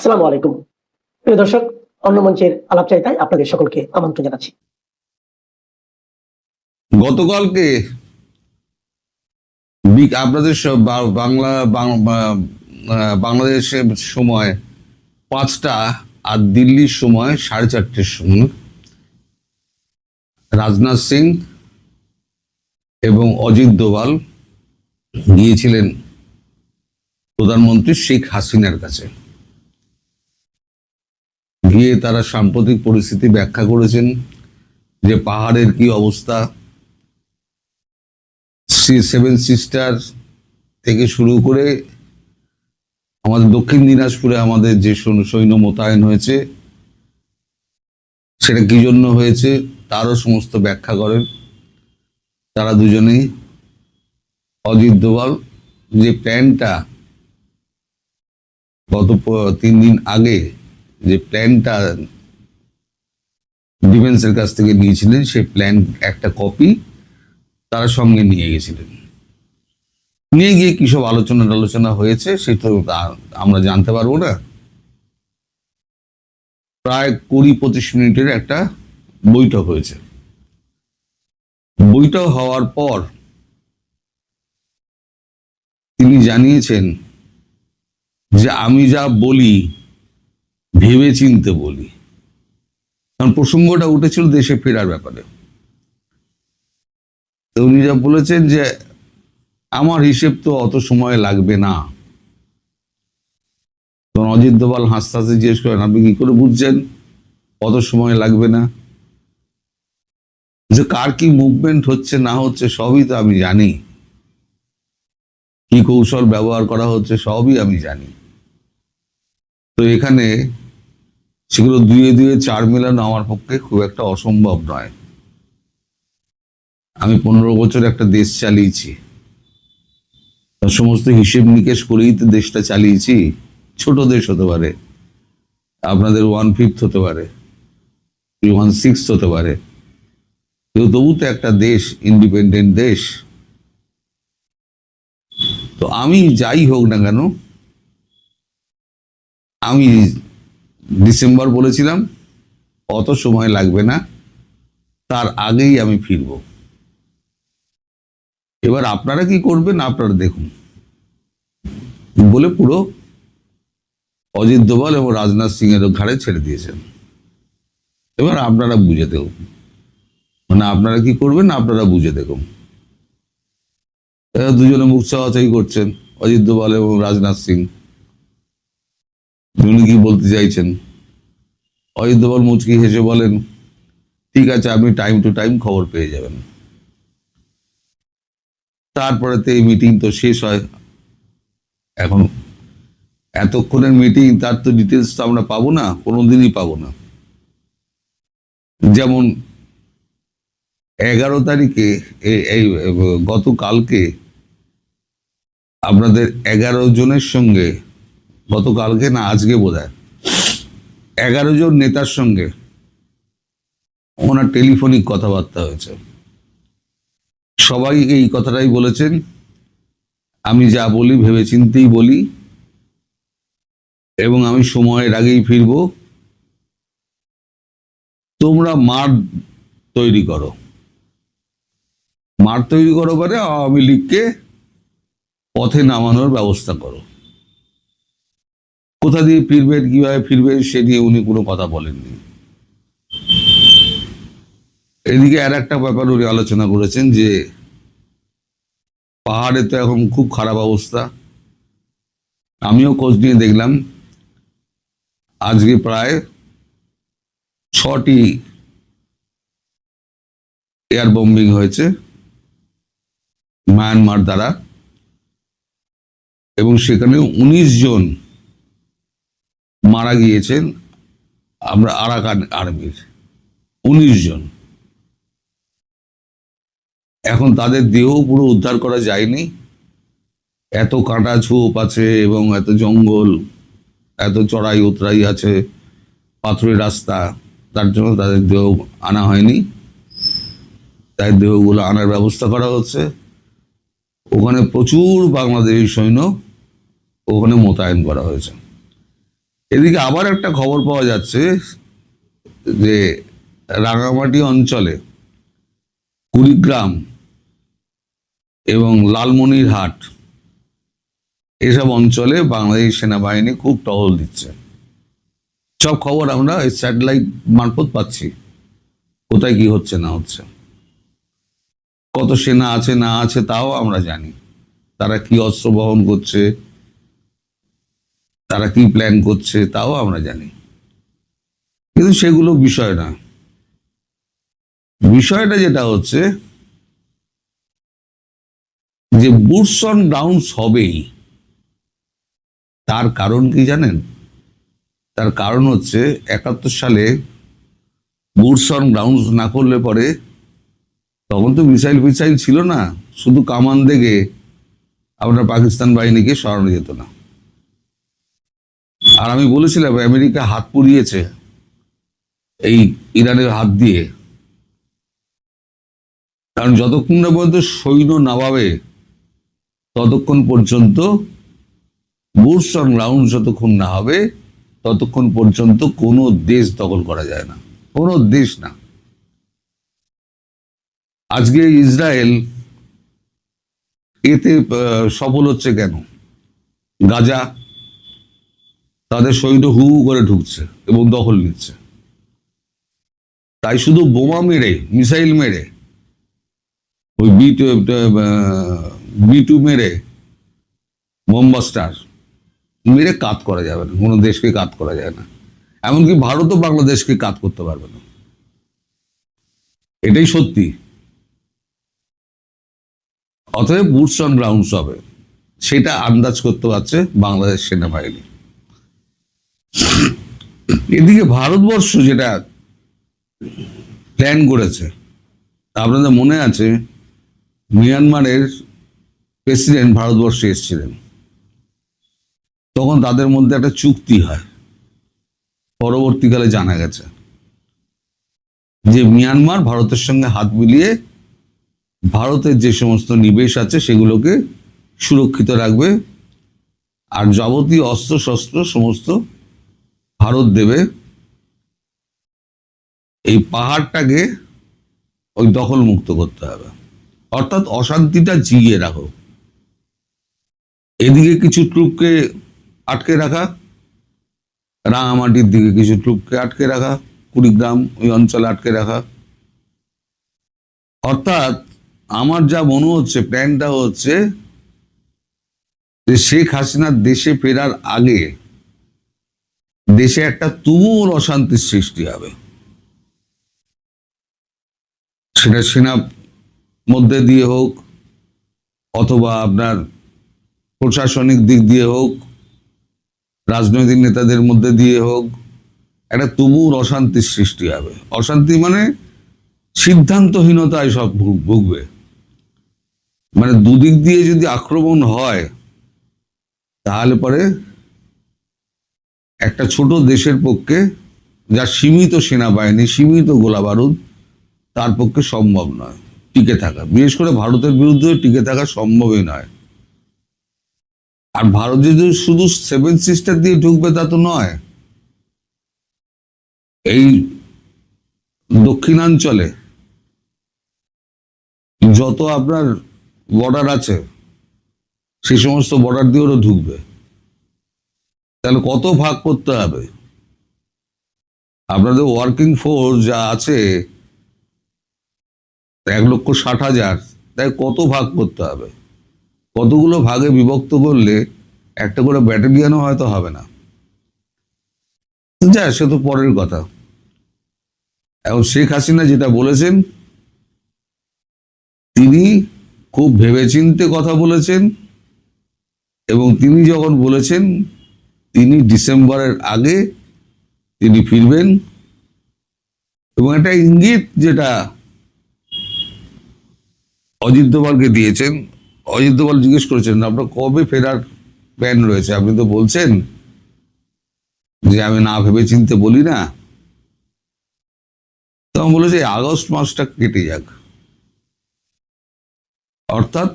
আসসালামু আলাইকুম। প্রিয় দর্শক, অন্য মঞ্চের আলাপচারিতায় আপনাদের সকলকে আমন্ত্রণ জানাচ্ছি। গতকালকে আপনাদের বাংলাদেশের সময় 5টা আর দিল্লির সময় 4:30টার সময় রাজনাথ সিং এবং অজিত দোভাল গিয়েছিলেন প্রধানমন্ত্রী শেখ হাসিনার কাছে। গিয়ে তারা সাম্প্রতিক পরিস্থিতি ব্যাখ্যা করেছেন, যে পাহাড়ের কি অবস্থা, সেভেন সিস্টার থেকে শুরু করে আমাদের দক্ষিণ দিনাজপুরে আমাদের যে সৈন্য মোতায়েন হয়েছে সেটা কি জন্য হয়েছে তারও সমস্ত ব্যাখ্যা করেন তারা দুজনেই। অজিত দোভাল যে প্ল্যানটা গত 3 দিন আগে যে প্ল্যানটা ডিফেন্সের কাছ থেকে নিয়েছিলেন, সেই প্ল্যান একটা কপি তারা সঙ্গে নিয়ে গেছিলেন। নিয়ে গিয়ে কি সব আলোচনা হয়েছে সেটা আমরা জানতে পারবো না। প্রায় 20-25 মিনিটের একটা বৈঠক হয়েছে। বৈঠক হওয়ার পর তিনি জানিয়েছেন যে আমি যা বলি ভেবে চিনতে বলি, কারণ প্রসঙ্গটা উঠেছিল দেশে ফেরার ব্যাপারে। তো উনি যা বলেছেন যে আমার হিসেব তো অত সময় লাগবে না। তখন অজিত দোভাল হাসতে হাসতে জিজ্ঞেস করেন, আপনি কি করে বুঝছেন অত সময় লাগবে না? যে কার কি মুভমেন্ট হচ্ছে না হচ্ছে সবই তো আমি জানি, কি কৌশল ব্যবহার করা হচ্ছে সবই আমি জানি। তো এখানে সেগুলো 2-2 4 মেলানো আমার পক্ষে খুব একটা অসম্ভব নয়। আমি 15 বছর একটা দেশ চালিয়েছি, তার সমস্ত হিসেব নিকেশ করেই তো দেশটা চালিয়েছি। ছোট দেশ হতে পারে, আপনাদের 1/5 হতে পারে, 1/6 হতে পারে, কিন্তু তবু তো একটা দেশ, ইন্ডিপেন্ডেন্ট দেশ। তো আমি যাই হোক না কেন, আমি ডিসেম্বর বলেছিলাম অত সময় লাগবে না, তার আগেই আমি ফিরব। এবার আপনারা কি করবেন আপনারা দেখুন বলে পুরো অজিত দোভাল এবং রাজনাথ সিং এর ঘাড়ে ছেড়ে দিয়েছেন। এবার আপনারা বুঝে দেখুন, মানে আপনারা কি করবেন আপনারা বুঝে দেখুন। দুজনে মুখ চাওয়াচাই করছেন, অজিত দোভাল এবং রাজনাথ সিং। উনি কি বলতে চাইছেন? অজিত দোভাল মুচকি হেসে বলেন, ঠিক আছে, আপনি টাইম টু টাইম খবর পেয়ে যাবেন। তারপরে তো এই মিটিং তো শেষ হয়। এখন এতক্ষণের মিটিং, তার তো ডিটেলস তো আমরা পাবো না, কোনোদিনই পাবো না। যেমন 11 তারিখে এই গতকালকে আপনাদের 11 জনের সঙ্গে, গতকালকে না আজকে বোধহয় 11 জন নেতার সঙ্গে ওনার টেলিফোনিক কথাবার্তা হয়েছে। সবাই এই কথাটাই বলেছেন, আমি যা বলি ভেবেচিন্তেই বলি এবং আমি সময়ের আগেই ফিরব। তোমরা মাঠ তৈরি করো, মাঠ তৈরি করো মানে আওয়ামী লীগকে পথে নামানোর ব্যবস্থা করো। কোথা দিয়ে ফিরবেন, কিভাবে ফিরবেন সে নিয়ে উনি কোনো কথা বলেননি। এদিকে আর একটা ব্যাপার উনি আলোচনা করেছেন যে পাহাড়ে তো এখন খুব খারাপ অবস্থা। আমিও খোঁজ নিয়ে দেখলাম, আজকে প্রায় 6টি এয়ার বোম্বিং হয়েছে মায়ানমার দ্বারা, এবং সেখানে 19 জন মারা গিয়েছেন আমরা আরাকান আর্মির, 19 জন। এখন তাদের দেহ পুরো উদ্ধার করা যায়নি, এত কাঁটা ঝোপ আছে এবং এত জঙ্গল, এত চড়াই উতরাই আছে, পাথরের রাস্তা, তার জন্য তাদের দেহ আনা হয়নি। তাই দেহগুলো আনার ব্যবস্থা করা হচ্ছে। ওখানে প্রচুর বাংলাদেশি সৈন্য ওখানে মোতায়েন করা হয়েছে। এদিকে আবার একটা খবর পাওয়া যাচ্ছে যে রাঙামাটি অঞ্চলে কুড়িগ্রাম এবং লালমনিরহাট এসব অঞ্চলে বাংলাদেশ সেনাবাহিনী খুব টহল দিচ্ছে। সব খবর আমরা এই স্যাটেলাইট মারফত পাচ্ছি, কোথায় কি হচ্ছে না হচ্ছে, কত সেনা আছে না আছে তাও আমরা জানি, তারা কি অস্ত্র বহন করছে, তারা কি প্ল্যান করছে তাও আমরা জানি। কিন্তু সেগুলো বিষয় না। বিষয়টা যেটা হচ্ছে যে বুটস অন গ্রাউন্ডস হবেই, তার কারণ কি জানেন? তার কারণ হচ্ছে 71 সালে বুটস অন গ্রাউন্ডস না করলে পরে, তখন তো মিসাইল ফিসাইল ছিল না, শুধু কামান দেখে আপনার পাকিস্তান বাহিনীকে সরানো যেত না। আর আমি বলেছিলাম আমেরিকা হাত পুড়িয়েছে এই ইরানের হাত দিয়ে, কারণ যতক্ষণ না পর্যন্ত সৈন্য নামাবে ততক্ষণ পর্যন্ত, বুটস অন গ্রাউন্ড যতক্ষণ না হবে ততক্ষণ পর্যন্ত কোনো দেশ দখল করা যায় না, কোনো দেশ না। আজকে ইসরায়েল এতে সফল হচ্ছে কেন? গাজা তাদের সৈন্য হু হু করে ঢুকছে এবং দখল নিচ্ছে, তাই শুধু বোমা মেরে মিসাইল মেরে ওই বি টু মেরে বোমবাস্টার মেরে কাত করা যাবে না, কোনো দেশকে কাত করা যায় না। এমনকি ভারতও বাংলাদেশকে কাত করতে পারবে না, এটাই সত্যি। অতএব বুটস অন গ্রাউন্ডস হবে, সেটা আন্দাজ করতে পারছে বাংলাদেশ সেনাবাহিনী। এদিকে ভারতবর্ষ যেটা প্ল্যান করেছে, আপনাদের মনে আছে মিয়ানমারের প্রেসিডেন্ট ভারতবর্ষে এসেছিলেন, তখন তাদের মধ্যে একটা চুক্তি হয়। পরবর্তীকালে জানা গেছে যে মিয়ানমার ভারতের সঙ্গে হাত মিলিয়ে ভারতের যে সমস্ত নিবেশ আছে সেগুলোকে সুরক্ষিত রাখবে, আর যাবতীয় অস্ত্র শস্ত্র সমস্ত ভারত দেবে। এই পাহাড়টাকে ওই দখল মুক্ত করতে হবে, অর্থাৎ অশান্তিটা জিইয়ে রাখো। এদিকে কিছু ট্রুপকে আটকে রাখা, রাঙামাটির দিকে কিছু ট্রুপকে আটকে রাখা, কুড়িগ্রাম ওই অঞ্চলে আটকে রাখা। অর্থাৎ আমার যা মনে হচ্ছে প্ল্যানটা হচ্ছে যে শেখ হাসিনার দেশে ফেরার আগে দেশে একটা তুমুল অশান্তির সৃষ্টি হবে, সেটা সেনা মধ্যে দিয়ে হোক অথবা আপনার প্রশাসনিক দিক দিয়ে হোক, রাজনৈতিক নেতাদের মধ্যে দিয়ে হোক, একটা তুমুল অশান্তির সৃষ্টি হবে। অশান্তি মানে সিদ্ধান্তহীনতায় সব ভুগবে। মানে দুদিক দিয়ে যদি আক্রমণ হয় তাহলে পরে একটা ছোট দেশের পক্ষে, যার সীমিত সেনাবাহিনী সীমিত গোলা বারুদ, তার পক্ষে সম্ভব নয় টিকে থাকা। বিশেষ করে ভারতের বিরুদ্ধে টিকে থাকা সম্ভবই নয়। আর ভারত যদি শুধু 7 সিস্টার দিয়ে ঢুকবে তা তো নয়, এই দক্ষিণাঞ্চলে যত আপনার বর্ডার আছে সেই সমস্ত বর্ডার দিয়ে ওরা ঢুকবে। তাহলে কত ভাগ করতে হবে? আপনাদের ওয়ার্কিং ফোর্স যা আছে 1,60,000, তাই কত ভাগ করতে হবে? কতগুলো ভাগে বিভক্ত করলে একটা করে ব্যাটালিয়নও হয়তো হবে না। যা সে তো পরের কথা। এখন শেখ হাসিনা যেটা বলেছেন, তিনি খুব ভেবেচিন্তে কথা বলেছেন, এবং তিনি যখন বলেছেন তিনি ডিসেম্বরের আগে তিনি ফিরবেন, এবং একটা ইঙ্গিত যেটা অজিত দোভালকে দিয়েছেন। অজিত দোভাল জিজ্ঞেস করেছেন আপনার কবে ফেরার প্ল্যান রয়েছে, আপনি তো বলছেন যে আমি না ভেবে চিনতে বলি না। তখন বলেছে আগস্ট মাসটা কেটে যাক, অর্থাৎ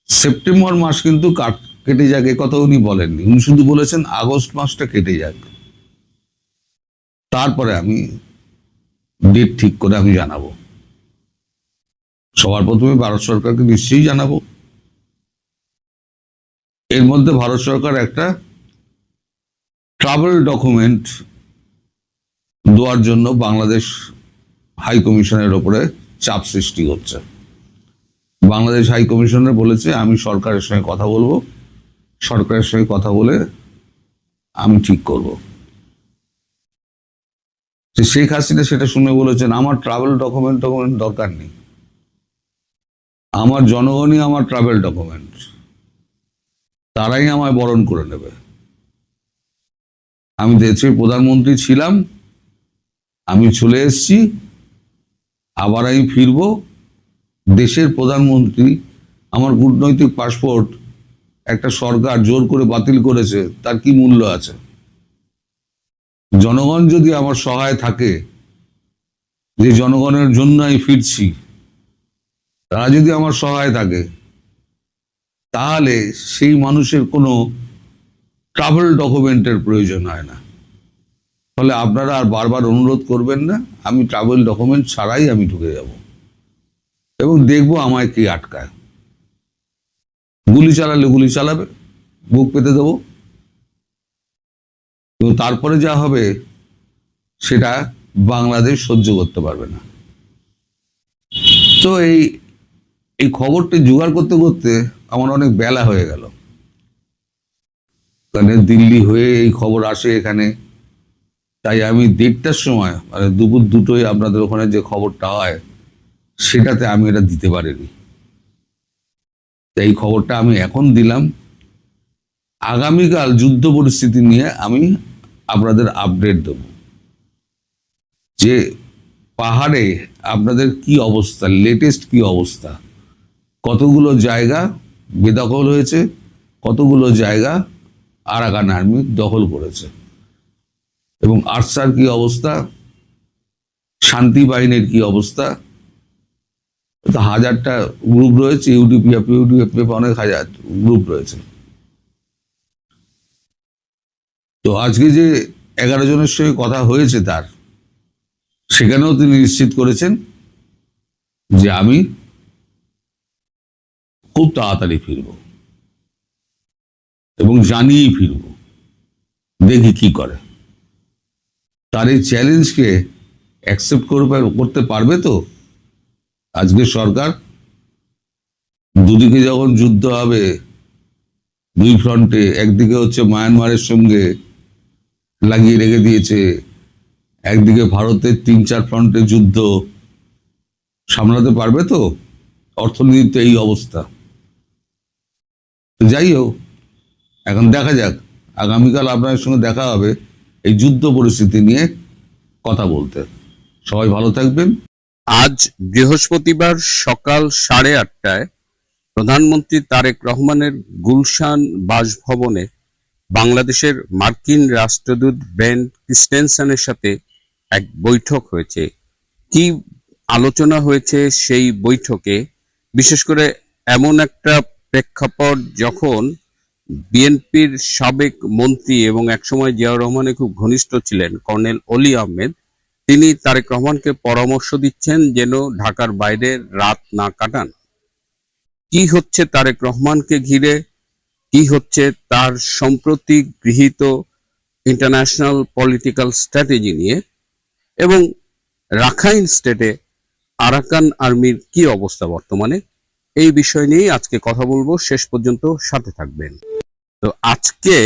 সেপ্টেম্বর মাস কিন্তু কেটে যাক এ কথা উনি বলেননি। উনি শুধু বলেছেন আগস্ট মাসটা কেটে যাক, তারপরে আমি ডেট ঠিক করে আমি জানাবো। সবার প্রথমে ভারত সরকারকে নিশ্চয়ই জানাবো। এর মধ্যে ভারত সরকার একটা ট্রাভেল ডকুমেন্ট দেওয়ার জন্য বাংলাদেশ হাই কমিশনের ওপরে চাপ সৃষ্টি হচ্ছে। বাংলাদেশ হাই কমিশনার বলেছে আমি সরকারের সঙ্গে কথা বলবো, সরকারের সঙ্গে কথা বলে আমি ঠিক করব। শেখ হাসিনা সেটা শুনে বলেছেন আমার ট্রাভেল ডকুমেন্ট দরকার নেই, আমার জনগণই আমার ট্রাভেল ডকুমেন্ট, তারাই আমায় বরণ করে নেবে। আমি দেশের প্রধানমন্ত্রী ছিলাম, আমি চলে এসেছি, আবার আমি ফিরবো। দেশের প্রধানমন্ত্রী, আমার কূটনৈতিক পাসপোর্ট একটা সরকার জোর করে বাতিল করেছে, তার কি মূল্য আছে? জনগণ যদি আমার সহায় থাকে, যে জনগণের জন্য আমি ফিরছি, তারা যদি আমার সহায় থাকে, তাহলে সেই মানুষের কোনো ট্রাভেল ডকুমেন্টের প্রয়োজন হয় না। ফলে আপনারা আর বারবার অনুরোধ করবেন না, আমি ট্রাভেল ডকুমেন্ট ছাড়াই আমি ঢুকে যাব এবং দেখবো আমায় কি আটকায়। গুলি চালালে গুলি চালাবে, বুক পেতে দেবো, কিন্তু তারপরে যা হবে সেটা বাংলাদেশ সহ্য করতে পারবে না। তো এই খবরটি জোগাড় করতে করতে আমার অনেক বেলা হয়ে গেল। মানে দিল্লি হয়ে এই খবর আসে এখানে, তাই আমি 1:30টার সময়, মানে দুপুর 2টোয় আপনাদের ওখানে যে খবরটা হয় সেটাতে আমি এটা দিতে পারিনি। এই খবরটা আমি এখন দিলাম। আগামীকাল যুদ্ধ পরিস্থিতি নিয়ে আমি আপনাদের আপডেট দেব, যে পাহাড়ে আপনাদের কি অবস্থা, লেটেস্ট কি অবস্থা, কতগুলো জায়গা বেদখল হয়েছে, কতগুলো জায়গা আরাকান আর্মি দখল করেছে, এবং আরসার কি অবস্থা, শান্তি বাহিনীর কি অবস্থা। তো 1000টা গ্রুপ রয়েছে, ইউডিএফ অনেক হাজার গ্রুপ রয়েছে। তো আজকে যে 11 জনের সঙ্গে কথা হয়েছে তার, সেখানেও তিনি নিশ্চিত করেছেন যে আমি খুব তাড়াতাড়ি ফিরব এবং জানিয়েই ফিরব, দেখি কি করে। তার এই চ্যালেঞ্জকে অ্যাকসেপ্ট করতে পারবে তো আজকে সরকার? দুদিকে যখন যুদ্ধ হবে, দুই ফ্রন্টে, একদিকে হচ্ছে মায়ানমারের সঙ্গে লাগিয়ে রেখে দিয়েছে, একদিকে ভারতের 3-4 ফ্রন্টে যুদ্ধ, সামলাতে পারবে তো? অর্থনীতির তো এই অবস্থা। যাই হোক, এখন দেখা যাক, আগামীকাল আপনাদের সঙ্গে দেখা হবে এই যুদ্ধ পরিস্থিতি নিয়ে কথা বলতে। সবাই ভালো থাকবেন। আজ বৃহস্পতিবার সকাল 8:30টায় প্রধানমন্ত্রী তারেক রহমানের গুলশান বাসভবনে বাংলাদেশের মার্কিন রাষ্ট্রদূত বেন ক্রিস্টেনসেনের সাথে এক বৈঠক হয়েছে। কি আলোচনা হয়েছে সেই বৈঠকে, বিশেষ করে এমন একটা প্রেক্ষাপট যখন বিএনপির সাবেক মন্ত্রী এবং একসময় জিয়াউর রহমানের খুব ঘনিষ্ঠ ছিলেন কর্নেল অলি আহমেদ, তিনি তারেক রহমানকে পরামর্শ দিচ্ছেন যেন ঢাকার বাইরে রাত না কাটান। কি হচ্ছে তারেক রহমানকে ঘিরে, কি হচ্ছে তার সম্প্রতি গৃহীত ইন্টারন্যাশনাল পলিটিক্যাল স্ট্র্যাটেজি নিয়ে, এবং রাখাইন স্টেটে আরাকান আর্মির কি অবস্থা বর্তমানে, এই বিষয় নিয়েই আজকে কথা বলবো। শেষ পর্যন্ত সাথে থাকবেন। তো আজকে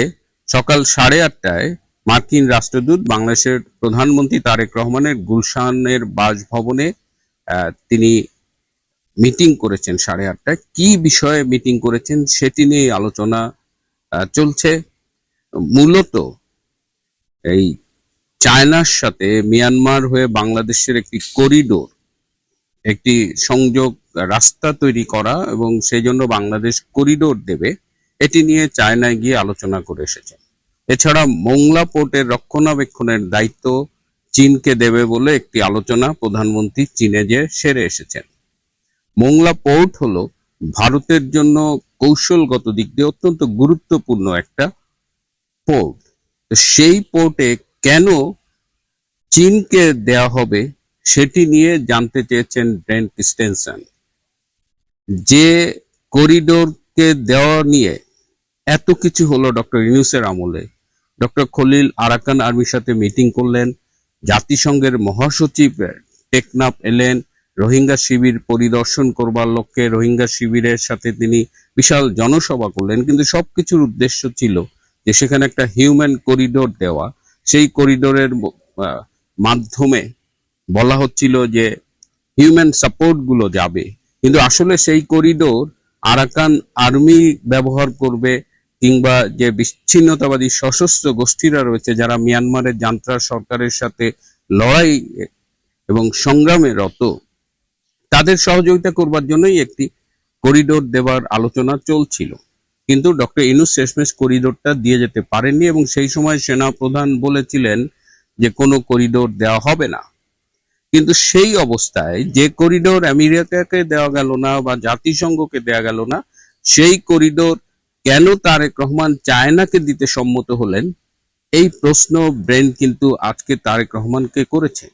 সকাল 8:30টায় মার্কিন রাষ্ট্রদূত বাংলাদেশের প্রধানমন্ত্রী তারেক রহমানের গুলশানের বাসভবনে তিনি মিটিং করেছেন 8:30টায়। কি বিষয়ে মিটিং করেছেন সেটি নিয়ে আলোচনা চলছে। মূলত এই চায়নার সাথে মিয়ানমার হয়ে বাংলাদেশের একটি করিডোর, একটি সংযোগ রাস্তা তৈরি করা, এবং সেই জন্য বাংলাদেশ করিডোর দেবে, এটি নিয়ে চায়নায় গিয়ে আলোচনা করে এসেছে। এছাড়া মোংলা পোর্টের রক্ষণাবেক্ষণের দায়িত্ব চীনকে দেবে বলে একটি আলোচনা প্রধানমন্ত্রী চীনে যে সেরে এসেছেন। মোংলা পোর্ট হলো ভারতের জন্য কৌশলগত দিক দিয়ে অত্যন্ত গুরুত্বপূর্ণ একটা পোর্ট। তো সেই পোর্টে কেন চীনকে দেয়া হবে সেটি নিয়ে জানতে চেয়েছেন ব্রেন্ট ক্রিস্টেনসেন। যে করিডোরকে দেওয়া নিয়ে এত কিছু হলো ডক্টর ইউনূসের আমলে, ডক্টর খলিল আরাকান আর্মির সাথে মিটিং করলেন, জাতিসংঘের মহাসচিব টেকনাফ এলেন রোহিঙ্গা শিবির পরিদর্শন করবার লক্ষ্যে, রোহিঙ্গা শিবিরের সাথে তিনি বিশাল জনসভা করলেন, কিন্তু সবকিছুর উদ্দেশ্য ছিল যে সেখানে একটা হিউম্যান করিডোর দেওয়া। সেই করিডোরের মাধ্যমে বলা হচ্ছিল যে হিউম্যান সাপোর্ট গুলো যাবে, কিন্তু আসলে সেই করিডোর আরাকান আর্মি ব্যবহার করবে কিংবা যে বিচ্ছিন্নতাবাদী সশস্ত্র গোষ্ঠীরা রয়েছে যারা মিয়ানমারের জান্ত্রা সরকারের সাথে লড়াই এবং সংগ্রামে রত, তাদের সহযোগিতা করবার জন্যই একটি করিডোর দেবার আলোচনা চলছিল। কিন্তু ডক্টর ইউনূস শেষমেশ করিডোরটা দিয়ে যেতে পারেননি এবং সেই সময় সেনা প্রধান বলেছিলেন যে কোনো করিডোর দেওয়া হবে না। কিন্তু সেই অবস্থায় যে করিডোর আমেরিকাকে দেওয়া গেল না বা জাতিসংঘকে দেওয়া গেল না, সেই করিডোর কেন তারেক রহমান চায়নাকে দিতে সম্মত হলেন, এই প্রশ্ন ব্রেন্ট কিন্তু আজকে তারেক রহমানকে করেছে।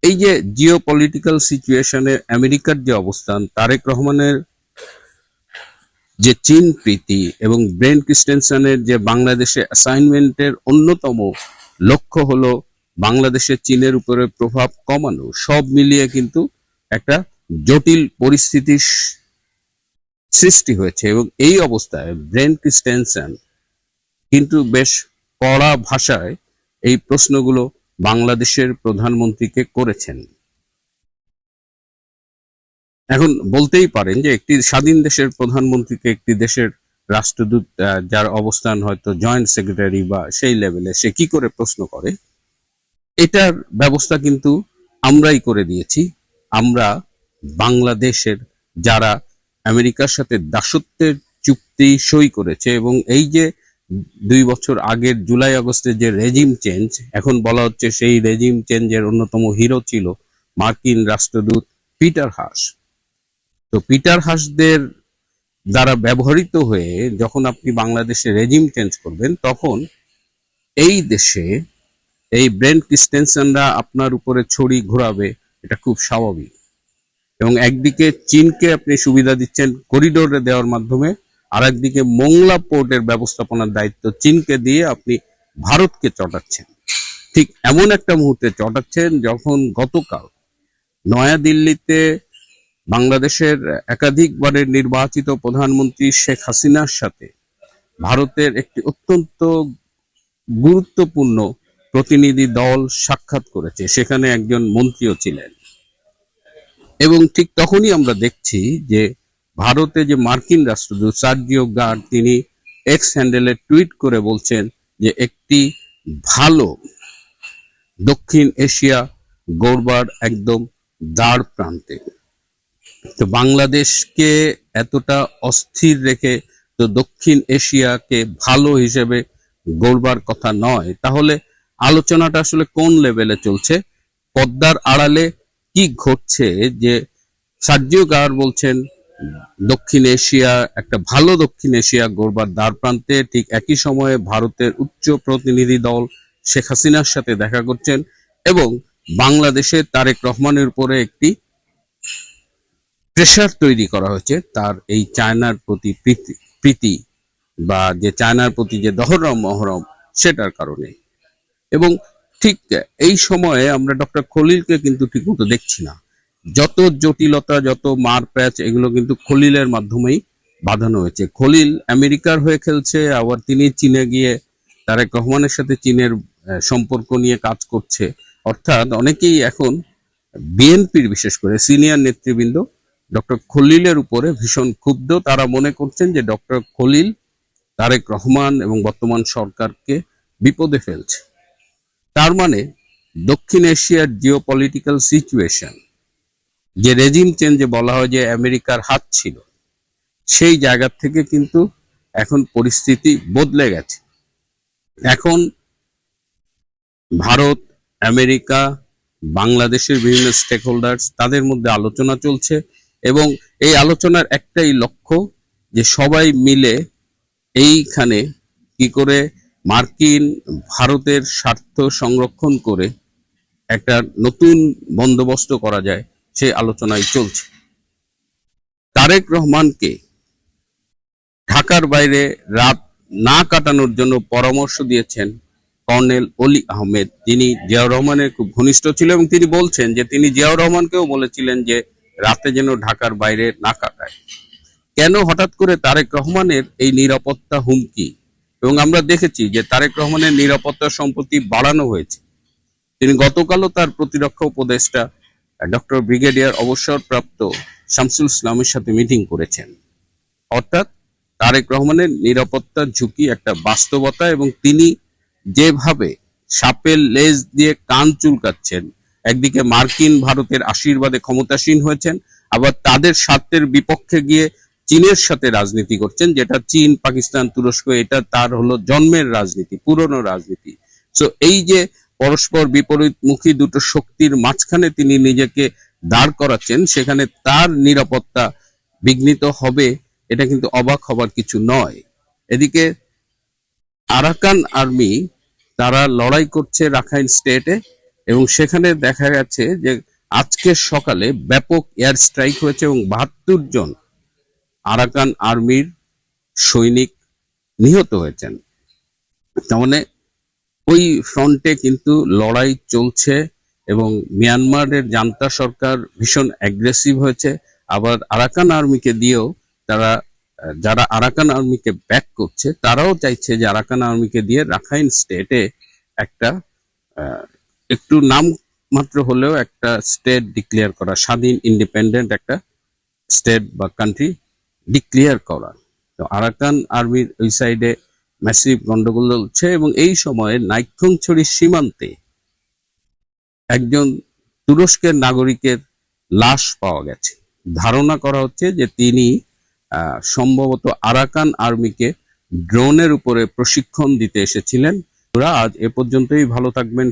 এই যে জিও পলিটিক্যাল সিচুয়েশনে আমেরিকার যে অবস্থান, তারেক রহমানের যে চীন প্রীতি এবং ব্রেন্ট ক্রিস্টেনসেনের যে বাংলাদেশে অ্যাসাইনমেন্টের অন্যতম লক্ষ্য হলো বাংলাদেশে চীনের উপরে প্রভাব কমানো, সব মিলিয়ে কিন্তু একটা জটিল পরিস্থিতির সৃষ্টি হয়েছে। এবং এই অবস্থায় ব্রেন্ট ক্রিস্টেনসেন কিন্তু বেশ কড়া ভাষায় এই প্রশ্নগুলো বাংলাদেশের প্রধানমন্ত্রীকে করেছেন। এখন বলতেই পারেন যে একটি স্বাধীন দেশের প্রধানমন্ত্রীকে একটি দেশের রাষ্ট্রদূত, যার অবস্থান হয়তো জয়েন্ট সেক্রেটারি বা সেই লেভেলে, সে কি করে প্রশ্ন করে, এটার ব্যবস্থা কিন্তু আমরাই করে দিয়েছি। আমরা বাংলাদেশের যারা আমেরিকার সাথে দাসত্বের চুক্তি সই করেছে এবং এই যে 2 বছর আগের জুলাই আগস্টে যে রেজিম চেঞ্জ, এখন বলা হচ্ছে সেই রেজিম চেঞ্জের অন্যতম হিরো ছিল মার্কিন রাষ্ট্রদূত পিটার হাস। তো পিটার হাসদের দ্বারা ব্যবহৃত হয়ে যখন আপনি বাংলাদেশে রেজিম চেঞ্জ করবেন, তখন এই দেশে এই ব্রেন্ট ক্রিস্টেনসেনরা আপনার উপরে ছড়ি ঘোরাবে, এটা খুব স্বাভাবিক। এবং একদিকে চীনকে আপনি সুবিধা দিচ্ছেন করিডোরে দেওয়ার মাধ্যমে, আর একদিকে মোংলা পোর্টের ব্যবস্থাপনার দায়িত্ব চীনকে দিয়ে আপনি ভারতকে চটাচ্ছেন। ঠিক এমন একটা মুহূর্তে চটাচ্ছেন যখন গতকাল নয়াদিল্লিতে বাংলাদেশের একাধিকবারের নির্বাচিত প্রধানমন্ত্রী শেখ হাসিনার সাথে ভারতের একটি অত্যন্ত গুরুত্বপূর্ণ প্রতিনিধি দল সাক্ষাৎ করেছে, সেখানে একজন মন্ত্রীও ছিলেন। এবং ঠিক তখনই আমরা দেখছি যে ভারতে যে মার্কিন রাষ্ট্রদূত সার্জিও গার্ড, তিনি এক্স হ্যান্ডেলে টুইট করে বলছেন যে একটি ভালো দক্ষিণ এশিয়া গড়বার একদম দ্বার প্রান্তে। তো বাংলাদেশকে এতটা অস্থির রেখে তো দক্ষিণ এশিয়াকে ভালো হিসেবে গড়বার কথা নয়। তাহলে আলোচনাটা আসলে কোন লেভেলে চলছে, পদ্মার আড়ালে কি ঘটছে? যে সার্জিও গার বলছেন দক্ষিণ এশিয়া, একটা ভালো দক্ষিণ এশিয়া গড়বার দ্বার প্রান্তে, ঠিক একই সময়ে ভারতের উচ্চ প্রতিনিধি দল শেখ হাসিনার সাথে দেখা করছেন এবং বাংলাদেশে তারেক রহমানের উপরে একটি প্রেশার তৈরি করা হয়েছে তার এই চায়নার প্রতি প্রীতি বা যে চায়নার প্রতি যে দহরম মহরম, সেটার কারণে। এবং ঠিক এই সময়ে আমরা ডক্টর খলিলকে কিন্তু ঠিকমতো দেখছি না। যত জটিলতা, যত মারপ্যাচ, এগুলো কিন্তু খলিলের মাধ্যমেই বাঁধানো হয়েছে। খলিল আমেরিকার হয়ে খেলছে, আবার তিনি চীনে গিয়ে তারেক রহমানের সাথে চীনের সম্পর্ক নিয়ে কাজ করছে। অর্থাৎ অনেকেই এখন বিএনপির বিশেষ করে সিনিয়র নেতৃবৃন্দ ডক্টর খলিলের উপরে ভীষণ ক্ষুব্ধ। তারা মনে করছেন যে ডক্টর খলিল তারেক রহমান এবং বর্তমান সরকারকে বিপদে ফেলছে। তার মানে দক্ষিণ এশিয়ার জিও পলিটিক্যাল সিচুয়েশন, যে রেজিম চেঞ্জে বলা হয় যে আমেরিকার হাত ছিল, সেই জায়গা থেকে কিন্তু এখন পরিস্থিতি বদলে গেছে। এখন ভারত, আমেরিকা, বাংলাদেশের বিভিন্ন স্টেক হোল্ডার্স, তাদের মধ্যে আলোচনা চলছে এবং এই আলোচনার একটাই লক্ষ্য যে সবাই মিলে এইখানে কি করে মার্কিন ভারতের স্বার্থ সংরক্ষণ করে একটা নতুন বন্দোবস্ত করা যায় সেই আলোচনায় চলছে। তারেক রহমানকে ঢাকার বাইরে রাত না কাটানোর জন্য পরামর্শ দিয়েছেন কর্নেল অলি আহমেদ, যিনি জিয়াউর রহমানের খুব ঘনিষ্ঠ ছিল, এবং তিনি বলছেন যে তিনি জিয়াউর রহমানকেও বলেছিলেন যে রাতে যেন ঢাকার বাইরে না কাটায়। কেন হঠাৎ করে তারেক রহমানের এই নিরাপত্তা হুমকি? এবং আমরা দেখেছি যে তারেক রহমানের নিরাপত্তা সম্প্রতি বাড়ানো হয়েছে। তিনি গতকালও তার প্রতিরক্ষা উপদেষ্টা ডক্টর ব্রিগেডিয়ার অবসরপ্রাপ্ত শামসুল ইসলামের সাথে মিটিং করেছেন। অর্থাৎ তারেক রহমানের নিরাপত্তার ঝুঁকি একটা বাস্তবতা, এবং তিনি যেভাবে সাপের লেজ দিয়ে কান চুলকাচ্ছেন, একদিকে মার্কিন ভারতের আশীর্বাদে ক্ষমতাসীন হয়েছেন, আবার তাদের স্বার্থের বিপক্ষে গিয়ে চীনের সাথে রাজনীতি করছেন, যেটা চীন, পাকিস্তান, তুরস্ক, এটা তার হলো জন্মের রাজনীতি, পুরনো রাজনীতি। সো এই যে পরস্পর বিপরীতমুখী দুটো শক্তির মাঝখানে তিনি নিজেকে দাঁড় করাচ্ছেন, সেখানে তার নিরাপত্তা বিঘ্নিত হবে, এটা কিন্তু অবাক হবার কিছু নয়। এদিকে আরাকান আর্মি তারা লড়াই করছে রাখাইন স্টেটে, এবং সেখানে দেখা গেছে যে আজকে সকালে ব্যাপক এয়ার স্ট্রাইক হয়েছে এবং ৭২ জন আরাকান আর্মির সৈনিক নিহত হয়েছেন। তার মানে ওই ফ্রন্টে কিন্তু লড়াই চলছে, এবং মিয়ানমারের জান্তা সরকার ভীষণ অ্যাগ্রেসিভ হয়েছে। আবার আরাকান আর্মিকে দিয়েও তারা, যারা আরাকান আর্মিকে ব্যাক করছে, তারাও চাইছে যে আরাকান আর্মিকে দিয়ে রাখাইন স্টেটে একটা একটু নাম মাত্র হলেও একটা স্টেট ডিক্লেয়ার করা, স্বাধীন ইন্ডিপেন্ডেন্ট একটা স্টেট বা কান্ট্রি ডিক্লেয়ার করা। তো আরাকান আর্মির ওই সাইডে ম্যাসিভ গন্ডগোল চলছে, এবং এই সময়ে নাইক্ষ্যংছড়ি সীমান্তে একজন তুরস্কের নাগরিকের লাশ পাওয়া গেছে। ধারণা করা হচ্ছে যে তিনি সম্ভবত আরাকান আর্মিকে ড্রোনের উপরে প্রশিক্ষণ দিতে এসেছিলেন। ওরা আজ এ পর্যন্তই। ভালো থাকবেন।